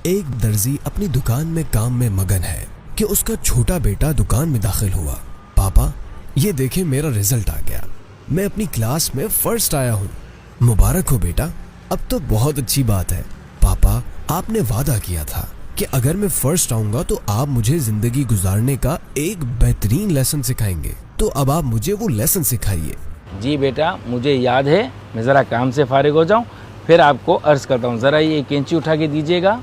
एक दर्जी अपनी दुकान में काम में मगन है कि उसका छोटा बेटा दुकान में दाखिल हुआ। पापा, ये देखे मेरा रिजल्ट आ गया, मैं अपनी क्लास में फर्स्ट आया हूँ। मुबारक हो बेटा, अब तो बहुत अच्छी बात है। पापा, आपने वादा किया था कि अगर मैं फर्स्ट आऊंगा तो आप मुझे जिंदगी गुजारने का एक बेहतरीन लेसन सिखाएंगे, तो अब आप मुझे वो लेसन सिखाइए। जी बेटा, मुझे याद है, मैं ज़रा काम से फारिग हो जाऊं, फिर आपको अर्ज़ करता हूँ। ज़रा ये कैंची उठा के दीजिएगा।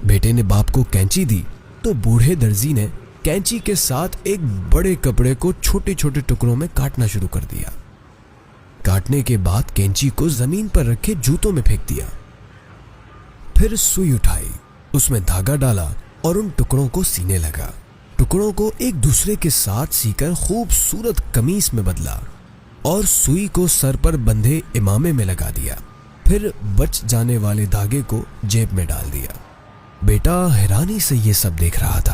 बेटे ने बाप को कैंची दी तो बूढ़े दर्जी ने कैंची के साथ एक बड़े कपड़े को छोटे छोटे टुकड़ों में काटना शुरू कर दिया। काटने के बाद कैंची को जमीन पर रखे जूतों में फेंक दिया। फिर सुई उठाई, उसमें धागा डाला और उन टुकड़ों को सीने लगा। टुकड़ों को एक दूसरे के साथ सीकर खूबसूरत कमीज में बदला और सुई को सर पर बंधे इमामे में लगा दिया। फिर बच जाने वाले धागे को जेब में डाल दिया। बेटा हैरानी से ये सब देख रहा था।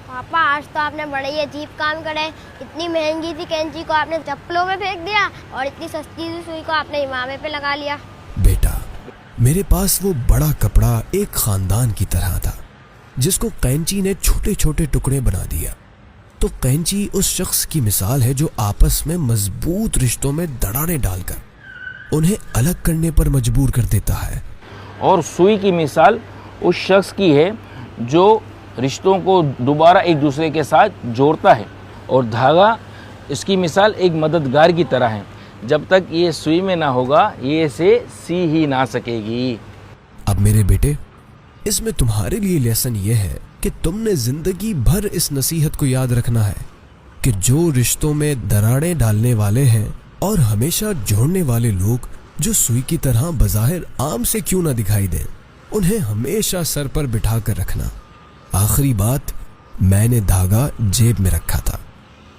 पापा, आज तो आपने बड़े ही अजीब काम करे। इतनी महंगी सी कैंची को आपने चप्पलों में फेंक दिया और इतनी सस्ती सी सुई को आपने इमामे पे लगा लिया। बेटा, मेरे पास वो बड़ा कपड़ा एक खानदान की तरह था जिसको कैंची ने छोटे छोटे टुकड़े बना दिया। तो कैंची उस शख्स की मिसाल है जो आपस में मजबूत रिश्तों में दरारें डालकर उन्हें अलग करने पर मजबूर कर देता है। और सुई की मिसाल उस शख्स की है जो रिश्तों को दोबारा एक दूसरे के साथ जोड़ता है। और धागा, इसकी मिसाल एक मददगार की तरह है। जब तक ये सुई में ना होगा, ये से सी ही ना सकेगी। अब मेरे बेटे, इसमें तुम्हारे लिए लेसन ये है कि तुमने जिंदगी भर इस नसीहत को याद रखना है कि जो रिश्तों में दरारें डालने वाले हैं और हमेशा जोड़ने वाले लोग जो सुई की तरह बज़ाहिर आम से क्यों ना दिखाई दें, उन्हें हमेशा सर पर बिठा कर रखना। आखिरी बात, मैंने धागा जेब में रखा था,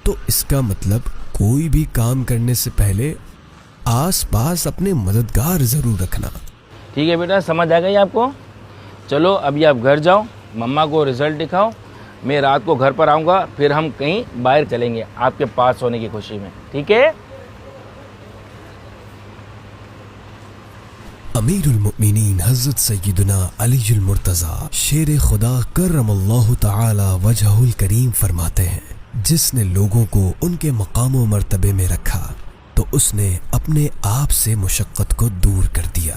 तो इसका मतलब कोई भी काम करने से पहले आस पास अपने मददगार जरूर रखना। ठीक है बेटा, समझ आ गई आपको? चलो अभी आप घर जाओ, मम्मा को रिजल्ट दिखाओ। मैं रात को घर पर आऊँगा, फिर हम कहीं बाहर चलेंगे आपके पास होने की खुशी में। ठीक है? अमीरुल मुमिनीन हज़रत सय्यदना अलीयुल मुर्तज़ा शेर खुदा करमल्लाहु तआला वजहुल करीम फरमाते हैं, जिसने लोगों को उनके मकाम व मर्तबे में रखा तो उसने अपने आप से मुशक्क़त को दूर कर दिया।